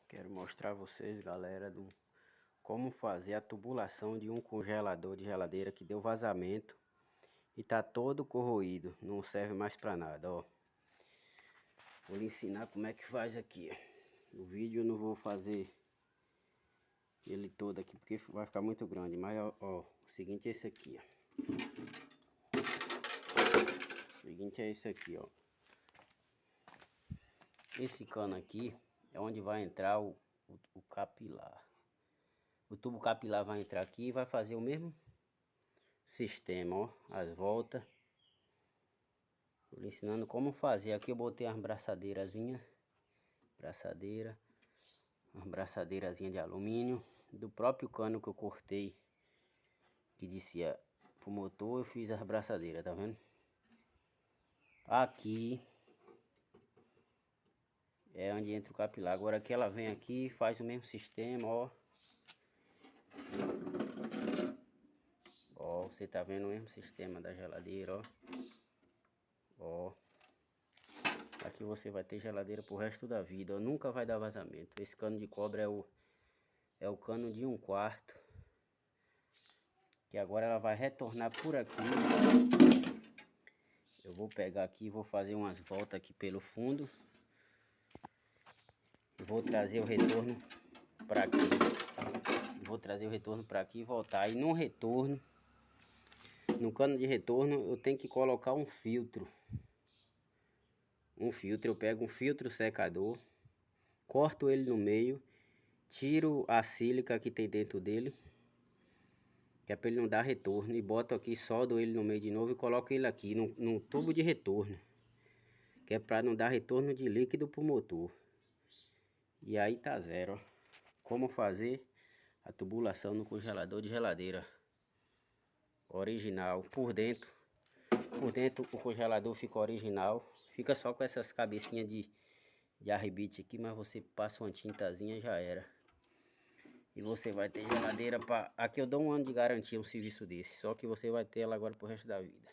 Quero mostrar a vocês, galera, como fazer a tubulação de um congelador de geladeira que deu vazamento e tá todo corroído, não serve mais para nada, ó. Vou lhe ensinar como é que faz aqui. O vídeo eu não vou fazer ele todo aqui porque vai ficar muito grande, mas ó, o seguinte é esse aqui, ó. O seguinte é esse aqui, ó. Esse cano aqui é onde vai entrar o capilar. O tubo capilar vai entrar aqui e vai fazer o mesmo sistema, ó, as voltas. Tô lhe ensinando como fazer. Aqui eu botei as braçadeirazinhas, uma braçadeirazinha de alumínio do próprio cano que eu cortei, que dizia pro motor. Eu fiz as braçadeiras, tá vendo? Aqui é onde entra o capilar. Agora aqui ela vem aqui e faz o mesmo sistema, ó. Ó, você tá vendo o mesmo sistema da geladeira, ó. Ó. Aqui você vai ter geladeira pro resto da vida, ó. Nunca vai dar vazamento. Esse cano de cobre é o cano de 1/4. Que agora ela vai retornar por aqui. Eu vou pegar aqui e vou fazer umas voltas aqui pelo fundo. Vou trazer o retorno para aqui. Vou trazer o retorno para aqui e voltar. E no retorno, no cano de retorno, eu tenho que colocar um filtro. Eu pego um filtro secador, corto ele no meio, tiro a sílica que tem dentro dele, que é para ele não dar retorno, e boto aqui, soldo ele no meio de novo e coloco ele aqui no tubo de retorno, que é para não dar retorno de líquido pro motor. E aí tá zero, ó. Como fazer a tubulação no congelador de geladeira original. Por dentro o congelador fica original, fica só com essas cabecinhas de arrebite aqui, mas você passa uma tintazinha, já era. E você vai ter geladeira para... Aqui eu dou 1 ano de garantia um serviço desse, só que você vai ter ela agora pro resto da vida.